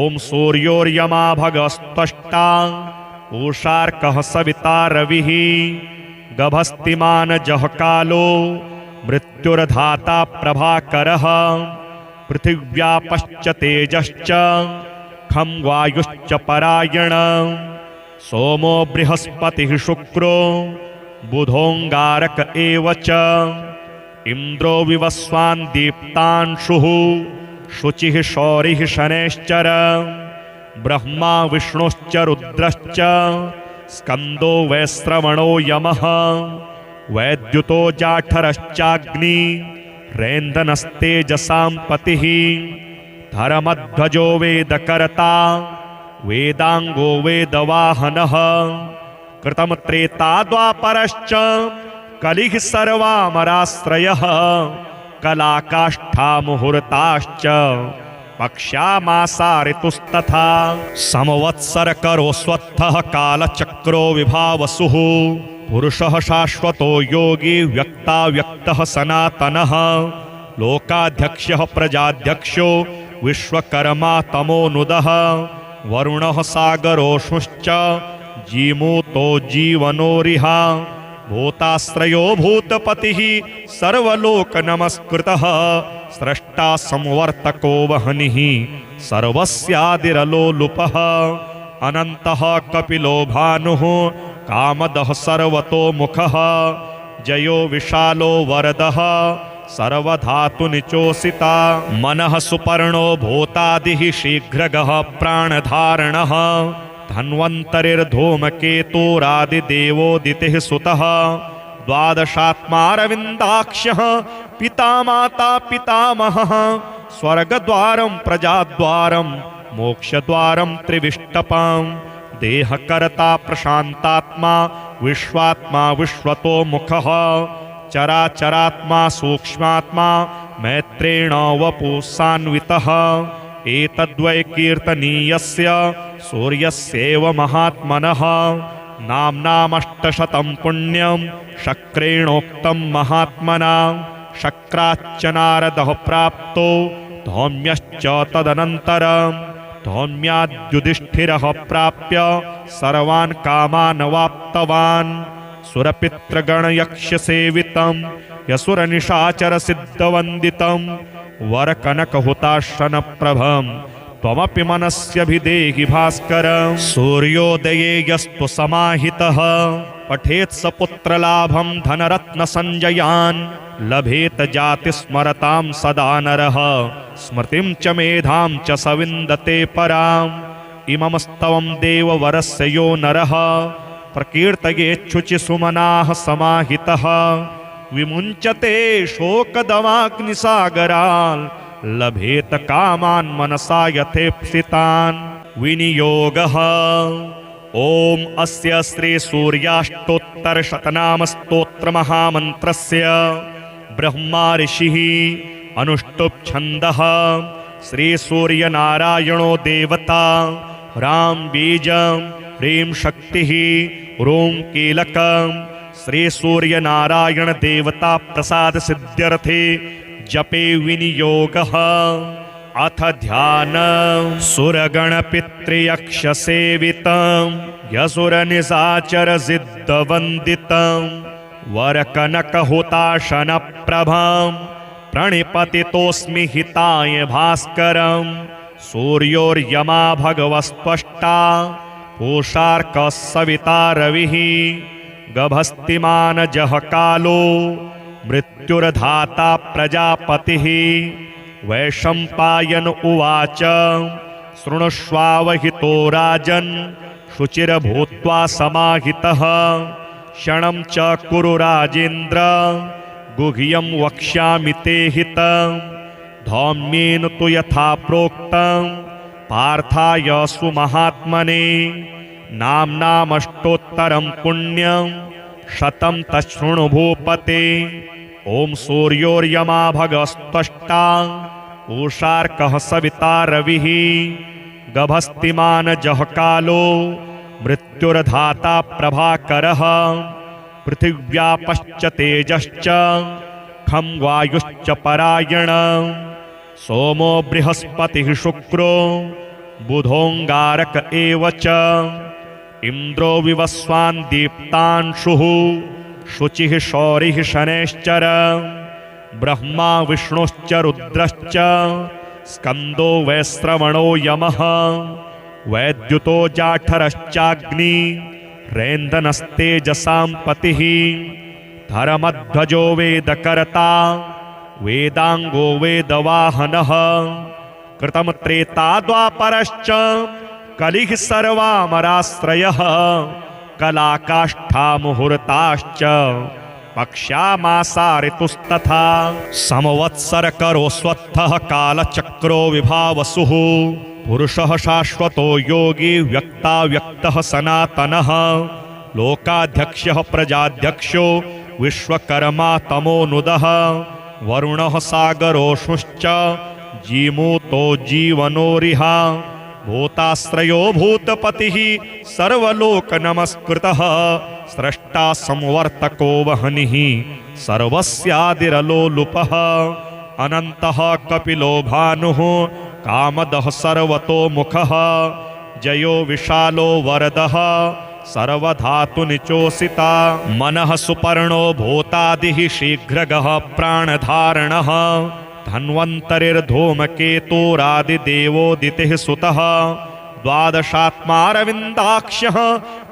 ॐ सूर्योर्यमा भगस्त्वष्टा पूषार्कः सविता रविः गभस्तिमानजः कालो मृत्युर्धाता प्रभाकरः पृथिव्यापश्च तेजश्च खं वायुश्च परायण सोमो बृहस्पतिः शुक्रो बुधोऽङ्गारक एव च इन्द्रो विवस्वान् दीप्तांशुः शुचिः शौरिः शनैश्चर ब्रह्मा विष्णुश्च रुद्रश्च स्कंदो वैश्रवणो यमः वैद्युतो जाठरश्चाग्नि रेन्दनस्तेजसां पतिः धर्मध्वजो वेदकर्ता वेदांगो वेदवाहनः कृतं त्रेता द्वापरश्च कलिः सर्वामराश्रयः कलाकाष्ठा मुहूर्ताश्च पक्ष्यामासा ऋतुस्तथा समवत्सरकरोऽस्वत्थः कालचक्रो विभावसुः पुरुषः शाश्वतो योगी व्यक्ताव्यक्तः सनातनः लोकाध्यक्षः प्रजाध्यक्षो विश्वकर्मा तमोनुदः वरुणः सागरोष्णुश्च जीमूतो जीवनोरिहा भूताश्रयो भूतपतिः सर्वलोकनमस्कृतः स्रष्टा संवर्तको वह्निः सर्वस्यादिरलोलुपः अनन्तः कपिलो भानुः कामदः सर्वतोमुखः जयो विशालो वरदः सर्वधातुनिचोषिता मनः सुपर्णो भूतादिः शीघ्रगः प्राणधारणः धन्वन्तरिर्धूमकेतुरादिदेवोदितिः सुतः द्वादशात्मारविन्दाक्ष्यः पिता माता पितामहः स्वर्गद्वारं प्रजाद्वारं मोक्षद्वारं त्रिविष्टपं देहकर्ता प्रशान्तात्मा विश्वात्मा विश्वतोमुखः चराचरात्मा सूक्ष्मात्मा मैत्रेण वपुसान्वितः एतद्वै कीर्तनीयस्य सूर्यस्यैव महात्मनः नाम्नामष्टशतं पुण्यं शक्रेणोक्तं महात्मना शक्राच्च नारदः प्राप्तो धौम्यश्च तदनन्तरं धौम्याद्युधिष्ठिरः प्राप्य सर्वान् कामान् वाप्तवान् सुरपितृगणयक्षसेवितं यसुरनिशाचरसिद्धवन्दितं वरकनकहुताशनप्रभं त्वमपि मनस्यभिदेहि भास्करं सूर्योदये यस्तु समाहितः पठेत् स पुत्रलाभं धनरत्नसञ्जयान् लभेत जातिस्मरतां सदा नरः स्मृतिं च मेधां च स विन्दते पराम् इमं स्तवं देववरस्य यो नरः प्रकीर्तयेच्छुचिसुमनाः समाहितः विमुञ्चते शोकदवाग्निसागरान् लभेत कामान् मनसा यथेप्सितान् विनियोगः ॐ अस्य श्री सूर्याष्टोत्तरशतनामस्तोत्रमहामन्त्रस्य ब्रह्मा ऋषिः अनुष्टुप् छन्दः श्री सूर्यनारायणो देवता ह्रां बीजं ह्रीं शक्तिः ॐ कीलकं श्री सूर्यनारायण देवता प्रसाद सिद्ध्यर्थे जपे विनियोगः अथ ध्यानं सुरगणपितृयक्षसेवितं यसुरनिशाचरसिद्धवन्दितं वरकनकहुताशनप्रभं प्रणिपतितोऽस्मि हिताय भास्करं सूर्योर्यमा भगवस्त्वष्टा पूषार्कः सविता रविः गभस्तिमानजः कालो मृत्युर्धाता प्रजापतिः वैशम्पायन उवाच शृणुष्वावहितो राजन् शुचिर्भूत्वा समाहितः क्षणं च कुरु राजेन्द्र गुह्यं वक्ष्यामि ते हितं धौम्येन तु यथा प्रोक्तं पार्थाय सुमहात्मने नाम्नामष्टोत्तरं पुण्यं शतं तच्छृणु भूपते ॐ सूर्योर्यमा भगस्त्वष्टा पूषार्कः सविता रविः गभस्तिमानजः कालो मृत्युर्धाता प्रभाकरः पृथिव्यापश्च तेजश्च खं वायुश्च परायणं सोमो बृहस्पतिः शुक्रो बुधोऽङ्गारक एव च इन्द्रो विवस्वान् दीप्तांशुः शुचिः शौरिः शनैश्चर ब्रह्मा विष्णुश्च रुद्रश्च स्कन्दो वैश्रवणो यमः वैद्युतो जाठरश्चाग्नि रेन्दनस्तेजसां पतिः धर्मध्वजो वेदकर्ता वेदांगो वेदवाहनः कृतं त्रेता द्वापरश्च कलिः सर्वामराश्रयः कलाकाष्ठा मुहूर्ताश्च पक्ष्यामासा ऋतुस्तथा संवत्सरकरोऽस्वत्थः कालचक्रो विभावसुः पुरुषः शाश्वतो योगी व्यक्ताव्यक्तः सनातनः लोकाध्यक्षः प्रजाध्यक्षो विश्वकर्मा तमोनुदः वरुणः सागरोष्णुश्च जीमूतो जीवनोरिह भूताश्रयो भूतपतिः सर्वलोकनमस्कृतः स्रष्टा संवर्तको वह्निः सर्वस्यादिरलोलुपः अनन्तः कपिलो भानुः कामदः सर्वतोमुखः जयो विशालो वरदः सर्वधातुनिचोषिता मनः सुपर्णो भूतादिः शीघ्रगः प्राणधारणः धन्वन्तरिर्धूमकेतुरादिदेवोदितिः सुतः द्वादशात्मारविन्दाक्षः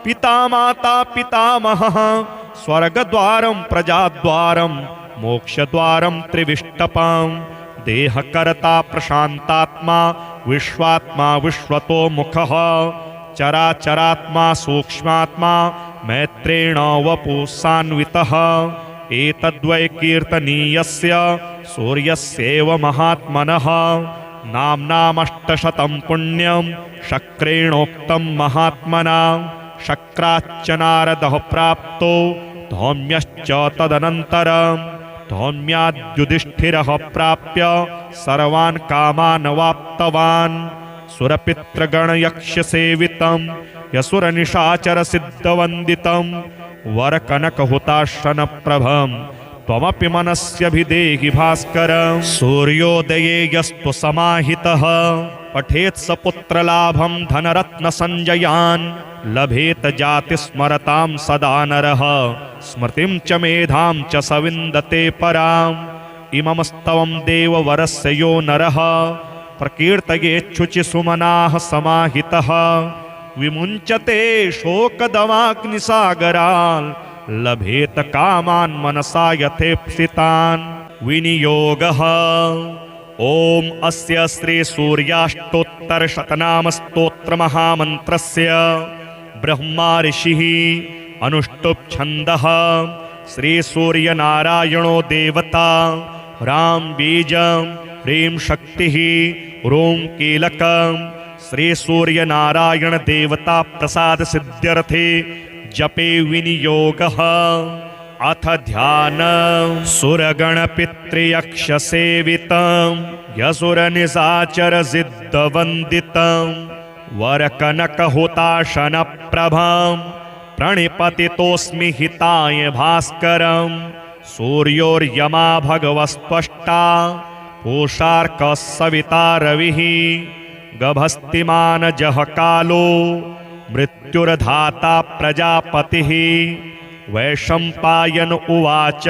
पिता माता पितामहः स्वर्गद्वारं प्रजाद्वारं मोक्षद्वारं त्रिविष्टपं देहकर्ता प्रशान्तात्मा विश्वात्मा विश्वतोमुखः चराचरात्मा सूक्ष्मात्मा मैत्रेण वपुसान्वितः एतद्वै कीर्तनीयस्य सूर्यस्यैव महात्मनः नाम्नामष्टशतं पुण्यं शक्रेणोक्तं महात्मना शक्राच्च नारदः प्राप्तो धौम्यश्च तदनन्तरं धौम्याद्युधिष्ठिरः प्राप्य सर्वान् कामान् वाप्तवान् सुरपितृगणयक्षसेवितं यसुरनिशाचरसिद्धवन्दितं वरकनकहुताशनप्रभं त्वमपि मनस्यभिदेहि भास्करं सूर्योदये यस्तु समाहितः पठेत् स पुत्रलाभं धनरत्नसञ्जयान् लभेत जातिस्मरतां सदा नरः स्मृतिं च मेधां च स विन्दते पराम् इममस्तवं देववरस्य यो नरः प्रकीर्तयेच्छुचि सुमनाः समाहितः विमुञ्चते शोकदवाग्निसागरान् लभेत कामान् मनसा यथेप्सितान् विनियोगः ॐ अस्य श्री सूर्याष्टोत्तरशतनामस्तोत्रमहामन्त्रस्य ब्रह्मा ऋषिः अनुष्टुप् छन्दः श्री सूर्यनारायणो देवता राम बीजं ह्रीं शक्तिः ॐ कीलकं श्री सूर्यनारायण देवता प्रसाद सिद्ध्यर्थे जपे विनियोगः अथ ध्यानं सुरगणपितृयक्षसेवितं यसुरनिशाचरसिद्धवन्दितं वरकनकहुताशनप्रभं प्रणिपतितोऽस्मि हिताय भास्करं सूर्योर्यमा भगवस्त्वष्टा पूषार्कः सविता रविः गभस्तिमानजः कालो मृत्युर्धाता प्रजापतिः वैशम्पायन उवाच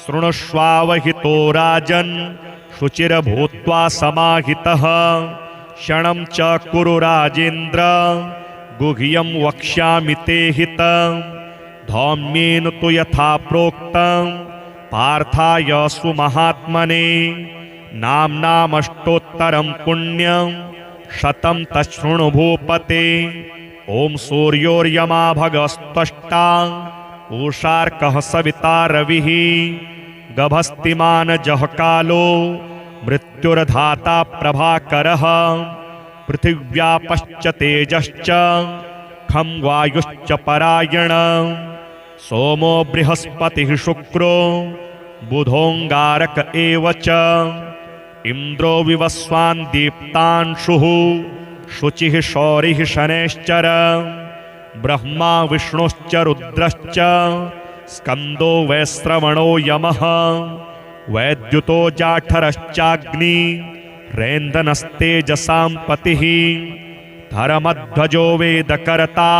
शृणुष्वावहितो राजन् शुचिर्भूत्वा समाहितः क्षणं च कुरु राजेन्द्र गुह्यं वक्ष्यामि ते हितं धौम्येन तु यथा प्रोक्तं पार्थाय सुमहात्मने नाम्नामष्टोत्तरं पुण्यं शतं तच्छृणु भूपते ॐ सूर्योर्यमा भगस्त्वष्टा पूषार्कः सविता रविः गभस्तिमानजः कालो मृत्युर्धाता प्रभाकरः पृथिव्यापश्च तेजश्च खं वायुश्च परायण सोमो बृहस्पतिः शुक्रो बुधोऽङ्गारक एव च इन्द्रो विवस्वान् दीप्तांशुः शुचिः शौरिः शनैश्चर ब्रह्मा विष्णुश्च रुद्रश्च स्कन्दो वैश्रवणो यमः वैद्युतो जाठरश्चाग्नि रेन्दनस्तेजसां पतिः धर्मध्वजो वेदकर्ता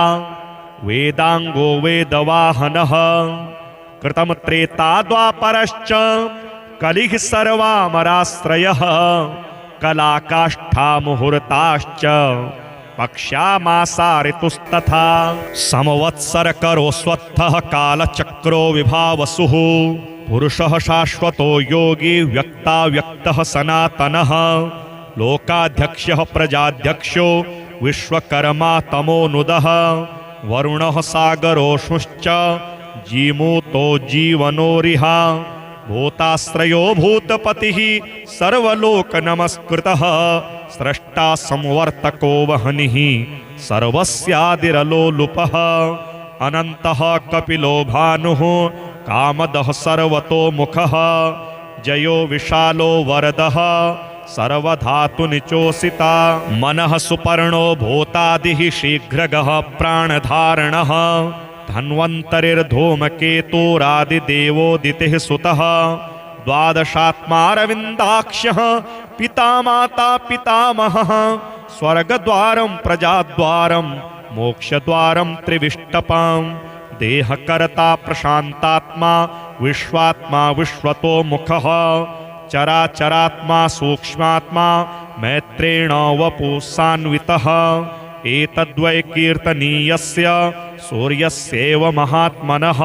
वेदाङ्गो वेदवाहनः कृतं त्रेता द्वापरश्च कलिः सर्वामराश्रयः कलाकाष्ठा मुहूर्ताश्च पक्ष्यामासा ऋतुस्तथा संवत्सरकरोऽस्वत्थः कालचक्रो विभावसुः पुरुषः शाश्वतो योगी व्यक्ताव्यक्तः सनातनः लोकाध्यक्षः प्रजाध्यक्षो विश्वकर्मा तमोनुदः वरुणः सागरोषुश्च जीमूतो जीवनोरिहा भूताश्रयो भूतपतिः सर्वलोकनमस्कृतः स्रष्टा संवर्तको वह्निः सर्वस्यादिरलोलुपः अनन्तः कपिलो भानुः कामदः सर्वतोमुखः जयो विशालो वरदः सर्वधातुनिचोषिता मनः सुपर्णो भूतादिः शीघ्रगः प्राणधारणः धन्वन्तरिर्धूमकेतुरादिदेवोदितिः सुतः द्वादशात्मारविन्दाक्षः पिता माता पितामहः स्वर्गद्वारं प्रजाद्वारं मोक्षद्वारं त्रिविष्टपं देहकर्ता प्रशान्तात्मा विश्वात्मा विश्वतोमुखः चराचरात्मा सूक्ष्मात्मा मैत्रेण वपुसान्वितः एतद्वै कीर्तनीयस्य सूर्यस्यैव महात्मनः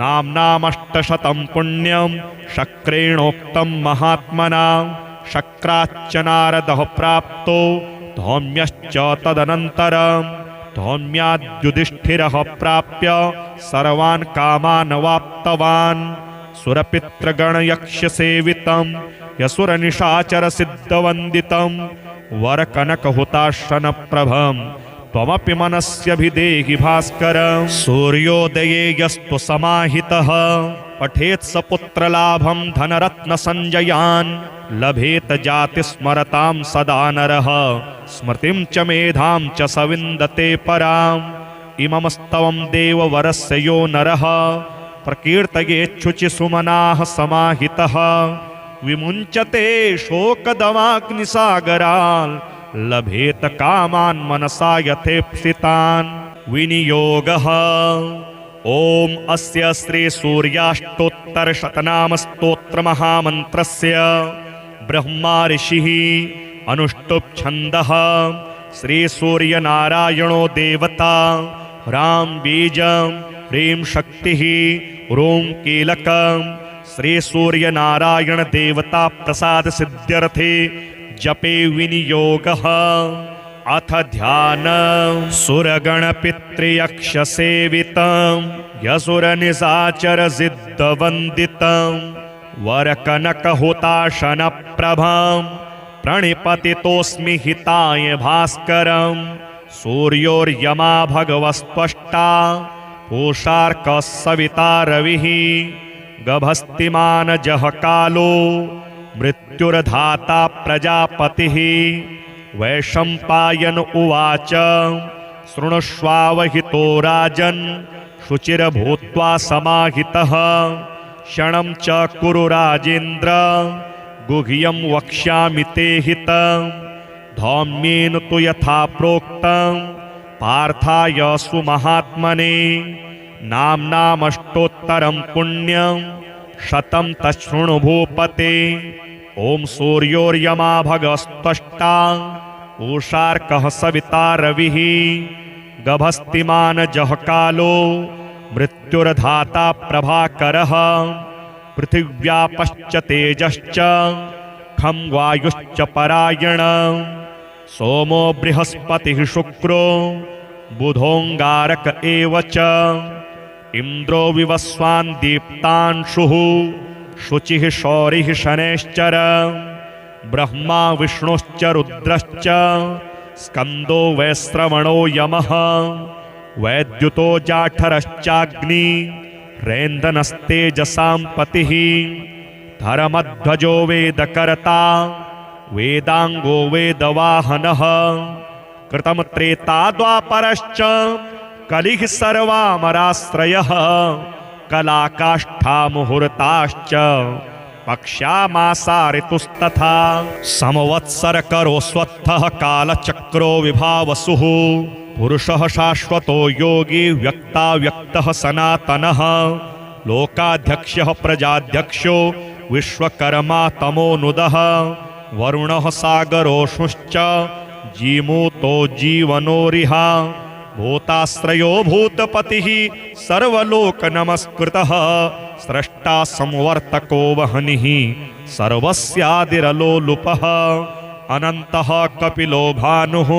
नाम्नामष्टशतं पुण्यं शक्रेणोक्तं महात्मना शक्राच्च नारदः प्राप्तो धौम्यश्च तदनन्तरं धौम्याद्युधिष्ठिरः प्राप्य सर्वान् कामान् वाप्तवान् सुरपितृगणयक्षसेवितं यसुरनिशाचरसिद्धवन्दितं वरकनकहुताशनप्रभं त्वमपि मनस्यभिदेहि भास्करं सूर्योदये यस्तु समाहितः पठेत् स पुत्रलाभं धनरत्नसञ्जयान् लभेत जातिस्मरतां सदा नरः स्मृतिं च मेधां च स विन्दते पराम् इममस्तवं देववरस्य यो नरः प्रकीर्तयेच्छुचिसुमनाः समाहितः विमुञ्चते शोकदमाग्निसागरान् लभेत कामान् मनसा यथेप्सितान् विनियोगः ॐ अस्य श्री सूर्याष्टोत्तरशतनामस्तोत्रमहामन्त्रस्य ब्रह्मा ऋषिः अनुष्टुप् छन्दः श्री सूर्यनारायणो देवता ह्रां बीजं ह्रीं शक्तिः ॐ कीलकं श्री सूर्यनारायण देवता प्रसाद सिद्ध्यर्थे जपे विनियोगः अथ ध्यानं सुरगणपितृयक्षसेवितं यसुरनिशाचरसिद्धवन्दितं वरकनकहुताशनप्रभं प्रणिपतितोऽस्मि हिताय भास्करं सूर्योर्यमा भगवस्त्वष्टा पूषार्कः सविता रविः गभस्तिमानजः कालो मृत्युर्धाता प्रजापतिः वैशम्पायन उवाच शृणुष्वावहितो राजन् शुचिर्भूत्वा समाहितः क्षणं च कुरु राजेन्द्र गुह्यं वक्ष्यामि ते हितं धौम्येन तु यथा प्रोक्तं पार्थाय सुमहात्मने नाम्नामष्टोत्तरं पुण्यं शतं तच्छृणु भूपते ॐ सूर्योर्यमा भगस्त्वष्टा पूषार्कः सविता रविः गभस्तिमानजः कालो मृत्युर्धाता प्रभाकरः पृथिव्यापश्च तेजश्च खं वायुश्च परायण सोमो बृहस्पतिः शुक्रो बुधोऽङ्गारक एव च इन्द्रो विवस्वान् दीप्तांशुः शुचिः शौरिः शनैश्चर ब्रह्मा विष्णुश्च रुद्रश्च स्कन्दो वैश्रवणो यमः वैद्युतो जाठरश्चाग्नि रेन्दनस्तेजसां पतिः धर्मध्वजो वेदकर्ता वेदाङ्गो वेदवाहनः कृतं त्रेता द्वापरश्च कलिः सर्वामराश्रयः कलाकाष्ठा मुहूर्ताश्च पक्ष्यामासा ऋतुस्तथा समवत्सरकरो स्वत्थः कालचक्रो विभावसुः पुरुषः शाश्वतो योगी व्यक्ताव्यक्तः सनातनः लोकाध्यक्षः प्रजाध्यक्षो विश्वकर्मा तमोनुदः वरुणः सागरोषुश्च जीमूतो जीवनोरिहा भूताश्रयो भूतपतिः सर्वलोकनमस्कृतः स्रष्टा संवर्तको वह्निः सर्वस्यादिरलोलुपः अनन्तः कपिलो भानुः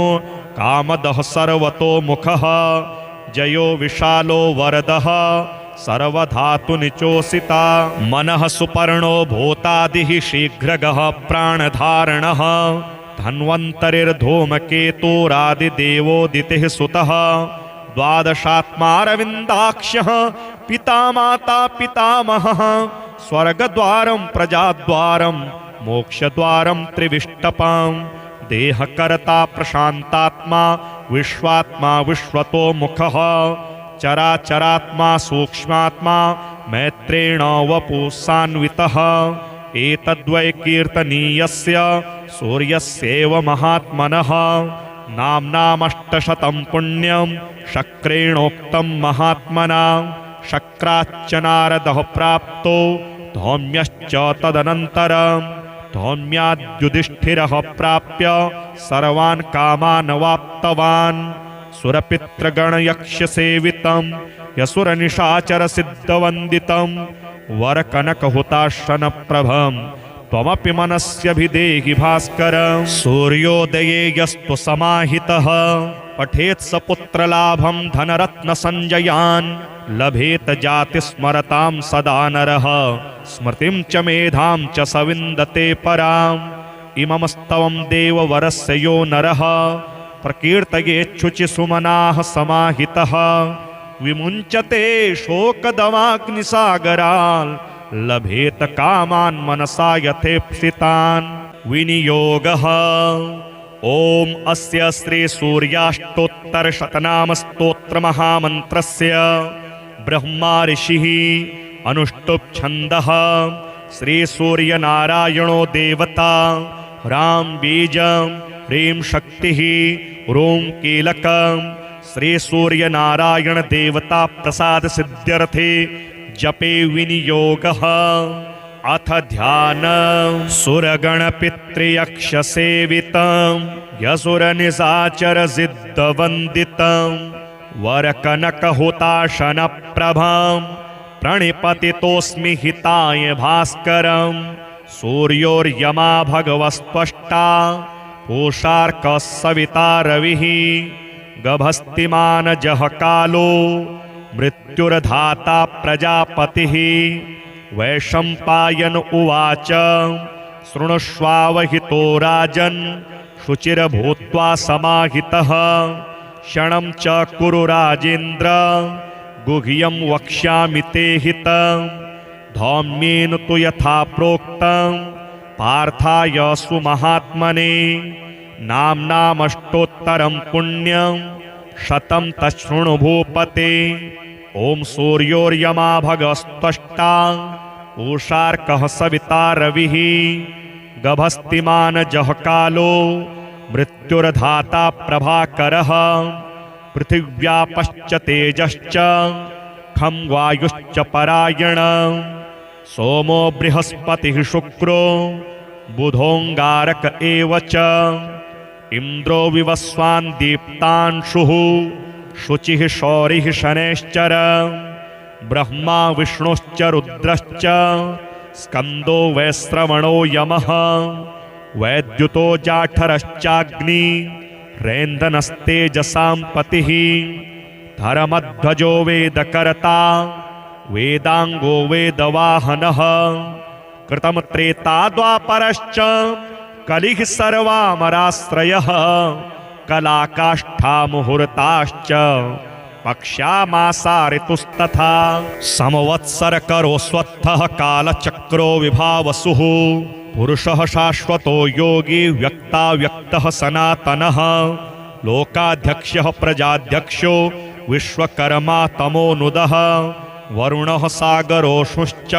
कामदः सर्वतोमुखः जयो विशालो वरदः सर्वधातुनिचोषिता मनः सुपर्णो भूतादिः शीघ्रगः प्राणधारणः धन्वन्तरिर्धूमकेतुरादिदेवोदितिः सुतः द्वादशात्मारविन्दाक्ष्यः पिता माता पितामहः स्वर्गद्वारं प्रजाद्वारं मोक्षद्वारं त्रिविष्टपं देहकर्ता प्रशान्तात्मा विश्वात्मा विश्वतो मुखः चराचरात्मा सूक्ष्मात्मा मैत्रेण वपुसान्वितः एतद्वै कीर्तनीयस्य सूर्यस्यैव महात्मनः नाम्नामष्टशतं पुण्यं शक्रेणोक्तं महात्मना शक्राच्च नारदः प्राप्तो धौम्यश्च तदनन्तरं धौम्याद्युधिष्ठिरः प्राप्य सर्वान् कामान् वाप्तवान् सुरपितृगणयक्षसेवितं यसुरनिशाचरसिद्धवन्दितं वरकनकहुताशनप्रभं त्वमपि मनस्यभिदेहि भास्कर सूर्योदये यस्तु समाहितः पठेत् स पुत्रलाभं धनरत्नसञ्जयान् लभेत जातिस्मरतां सदा नरः स्मृतिं च मेधां च स विन्दते पराम् इममस्तवं देववरस्य यो नरः प्रकीर्तयेच्छुचिसुमनाः समाहितः विमुञ्चते शोकदवाग्निसागरान् लभेत कामान् मनसा यथेप्सितान् विनियोगः ॐ अस्य श्री सूर्याष्टोत्तरशतनामस्तोत्रमहामन्त्रस्य ब्रह्मा ऋषिः अनुष्टुप् छन्दः श्री सूर्यनारायणो देवता ह्रां बीजं ह्रीं शक्तिः ॐ कीलकं श्री सूर्यनारायण देवता प्रसाद सिद्ध्यर्थे जपे विनियोगः अथ ध्यानं सुरगणपितृयक्षसेवितं यसुरनिशाचरसिद्धवन्दितं वरकनकहुताशनप्रभं प्रणिपतितोऽस्मि हिताय भास्करं सूर्योर्यमा भगवस्त्वष्टा पूषार्कः सविता रविः गभस्तिमानजः कालो मृत्युर्धाता प्रजापतिः वैशम्पायन उवाच शृणुष्वावहितो राजन् शुचिर्भूत्वा समाहितः क्षणं च कुरु राजेन्द्र गुह्यं वक्ष्यामि ते हितं धौम्येन तु यथा प्रोक्तं पार्थाय सुमहात्मने नाम्नामष्टोत्तरं पुण्यं शतं तच्छृणु भूपते ॐ सूर्योर्यमा भगस्त्वष्टा पूषार्कः सविता रविः गभस्तिमानजः कालो मृत्युर्धाता प्रभाकरः पृथिव्यापश्च तेजश्च खं वायुश्च परायणं सोमो बृहस्पतिः शुक्रो बुधोऽङ्गारक एव च इन्द्रो विवस्वान् दीप्तांशुः शुचिः शौरिः शनैश्चर ब्रह्मा विष्णुश्च रुद्रश्च स्कन्दो वैश्रवणो यमः वैद्युतो जाठरश्चाग्नि रेन्दनस्तेजसां पतिः धर्मध्वजो वेदकर्ता वेदाङ्गो वेदवाहनः कृतं त्रेता द्वापरश्च कलिः सर्वामराश्रयः कलाकाष्ठा मुहूर्ताश्च पक्ष्यामासा ऋतुस्तथा संवत्सरकरो स्वत्थः कालचक्रो विभावसुः पुरुषः शाश्वतो योगी व्यक्ताव्यक्तः सनातनः लोकाध्यक्षः प्रजाध्यक्षो विश्वकर्मा तमोनुदः वरुणः सागरोष्णुश्च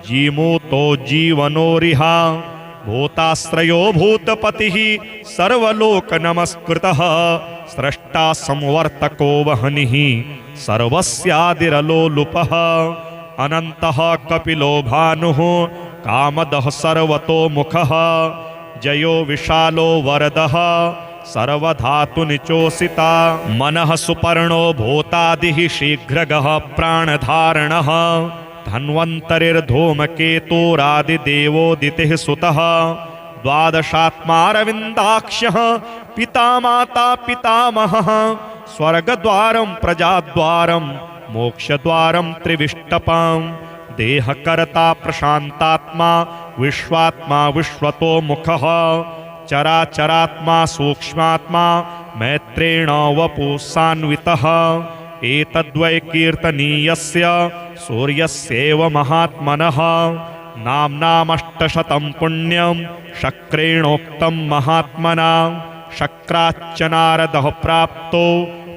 जीमूतो जीवनोरिह भूताश्रयो भूतपतिः सर्वलोकनमस्कृतः स्रष्टा संवर्तको वह्निः सर्वस्यादिरलोलुपः अनन्तः कपिलो भानुः कामदः सर्वतोमुखः जयो विशालो वरदः सर्वधातुनिचोषिता मनः सुपर्णो भूतादिः शीघ्रगः प्राणधारणः धन्वन्तरिर्धूमकेतुरादिदेवोदितिः सुतः द्वादशात्मारविन्दाक्ष्यः पिता माता पितामहः स्वर्गद्वारं प्रजाद्वारं मोक्षद्वारं त्रिविष्टपं देहकर्ता प्रशान्तात्मा विश्वात्मा विश्वतो मुखः चराचरात्मा सूक्ष्मात्मा मैत्रेण वपुसान्वितः एतद्वै कीर्तनीयस्य सूर्यस्यैव महात्मनः नाम्नामष्टशतं पुण्यं शक्रेणोक्तं महात्मना शक्राच्च नारदः प्राप्तो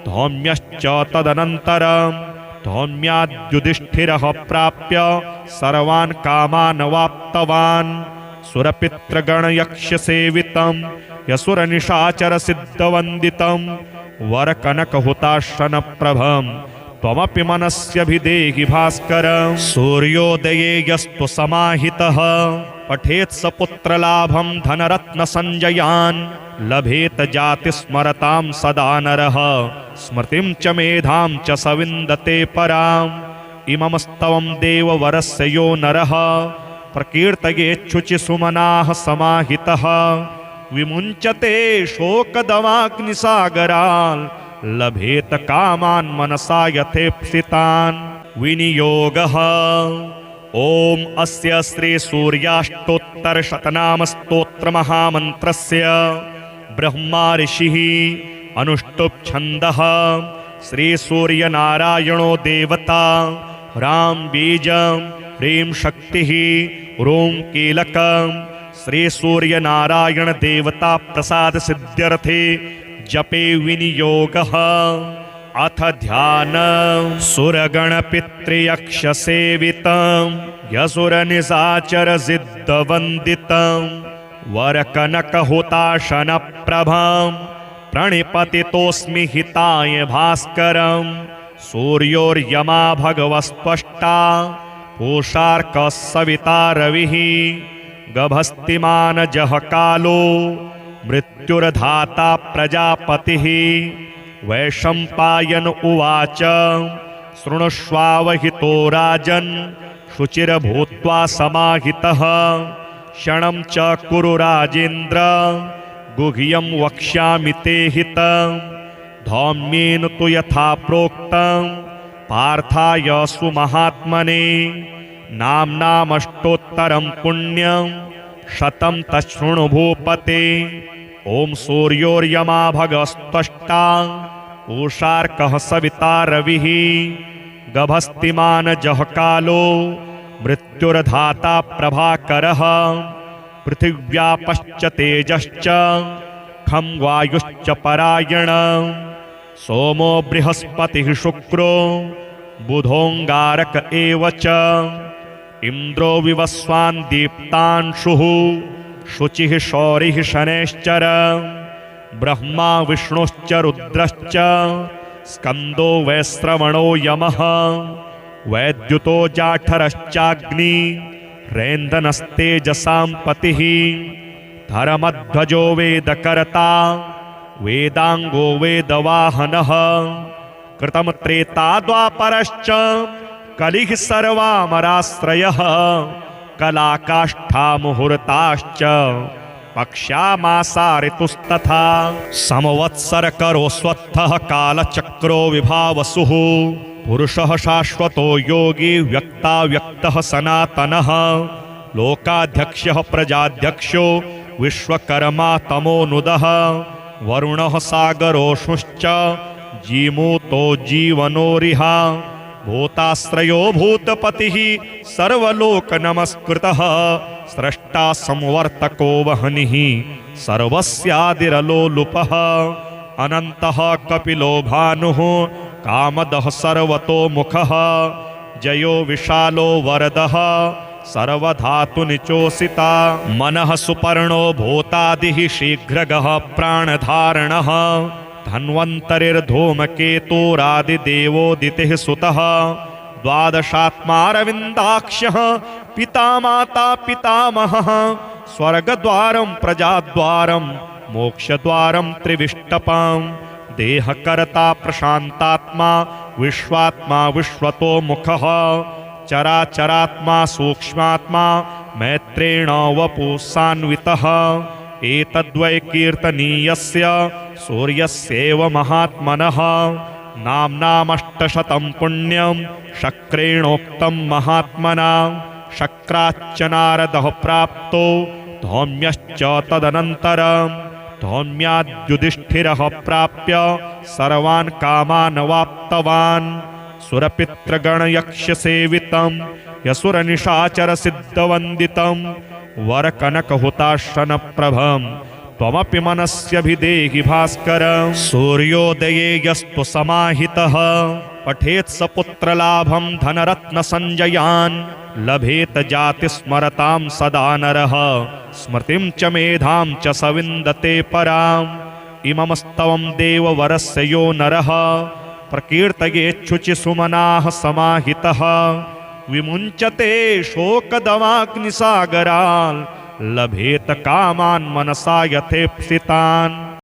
धौम्यश्च तदनन्तरं धौम्याद्युधिष्ठिरः प्राप्य सर्वान् कामान् वाप्तवान् सुरपितृगणयक्षसेवितं यसुरनिशाचरसिद्धवन्दितं वरकनकहुताशनप्रभं त्वमपि मनस्यभिदेहि भास्करं सूर्योदये यस्तु समाहितः पठेत् स पुत्रलाभं धनरत्नसञ्जयान् लभेत जातिस्मरतां सदा नरः स्मृतिं च मेधां च स विन्दते पराम् इममस्तवं देववरस्य यो नरः प्रकीर्तयेच्छुचिसुमनाः समाहितः विमुञ्चते शोकदवाग्निसागरान् लभेत कामान् मनसा यथेप्सितान् विनियोगः ॐ अस्य श्री सूर्याष्टोत्तरशतनामस्तोत्रमहामन्त्रस्य ब्रह्मा ऋषिः अनुष्टुप् छन्दः श्री सूर्यनारायणो देवता राम बीजं ह्रीं शक्तिः ॐ कीलकं श्री सूर्यनारायण देवता प्रसाद सिद्ध्यर्थे जपे विनियोगः अथ ध्यानं सुरगणपितृयक्षसेवितं यसुरनिशाचरसिद्धवन्दितं वरकनकहुताशनप्रभं प्रणिपतितोऽस्मि हिताय भास्करं सूर्योर्यमा भगवस्त्वष्टा पूषार्कः सविता रविः गभस्तिमानजः कालो मृत्युर्धाता प्रजापतिः वैशम्पायन उवाच शृणुष्वावहितो राजन् शुचिर्भूत्वा समाहितः क्षणं च कुरु राजेन्द्र गुह्यं वक्ष्यामि ते हितं धौम्येन तु यथा प्रोक्तं पार्थाय सुमहात्मने नाम्नामष्टोत्तरं पुण्यं शतं तच्छृणु भूपते ॐ सूर्योर्यमा भगस्त्वष्टा पूषार्कः सविता रविः गभस्तिमानजः कालो मृत्युर्धाता प्रभाकरः पृथिव्यापश्च तेजश्च खं वायुश्च परायण सोमो बृहस्पतिः शुक्रो बुधोऽङ्गारक एव च इन्द्रो विवस्वान् दीप्तांशुः शुचिः शौरिः शनैश्चर ब्रह्मा विष्णुश्च रुद्रश्च स्कन्दो वैश्रवणो यमः वैद्युतो जाठरश्चाग्नि रेन्दनस्तेजसां पतिः धर्मध्वजो वेदकर्ता वेदाङ्गो वेदवाहनः कृतं त्रेता द्वापरश्च कलिः सर्वामराश्रयः कलाकाष्ठा मुहूर्ताश्च पक्ष्यामासा ऋतुस्तथा संवत्सरकरो स्वत्थः कालचक्रो विभावसुः पुरुषः शाश्वतो योगी व्यक्ताव्यक्तः सनातनः लोकाध्यक्षः प्रजाध्यक्षो विश्वकर्मा तमोनुदः वरुणः सागरोष्णुश्च जीमूतो जीवनोरिहा भूताश्रयो भूतपतिः सर्वलोकनमस्कृतः स्रष्टा संवर्तको वह्निः सर्वस्यादिरलोलुपः अनन्तः कपिलो भानुः कामदः सर्वतोमुखः जयो विशालो वरदः सर्वधातुनिचोषिता मनः सुपर्णो भूतादिः शीघ्रगः प्राणधारणः धन्वन्तरिर्धूमकेतुरादिदेवोदितिः सुतः द्वादशात्मारविन्दाक्षः पिता माता पितामहः स्वर्गद्वारं प्रजाद्वारं मोक्षद्वारं त्रिविष्टपं देहकर्ता प्रशान्तात्मा विश्वात्मा विश्वतो मुखः चराचरात्मा सूक्ष्मात्मा मैत्रेण वपुसान्वितः एतद्वै कीर्तनीयस्य सूर्यस्येव महात्मनः नाम्नामष्टशतं पुण्यं शक्रेणोक्तं महात्मना शक्राच्च नारदः प्राप्तो धौम्यश्च तदनन्तरं धौम्याद्युधिष्ठिरः प्राप्य सर्वान् कामान् वाप्तवान् सुरपितृगणयक्षसेवितं यसुरनिशाचरसिद्धवन्दितं वरकनकहुताशनप्रभं त्वमपि मनस्यभिदेहि भास्करं सूर्योदये यस्तु समाहितः पठेत् स पुत्रलाभं धनरत्नसञ्जयान् लभेत जातिस्मरतां सदा नरः स्मृतिं च मेधां च स विन्दते पराम् इममस्तवं देववरस्य यो नरः प्रकीर्तयेच्छुचिसुमनाः समाहितः विमुञ्चते शोकदमाग्निसागरान् लभेत कामान् मनसा यथेप्सितान्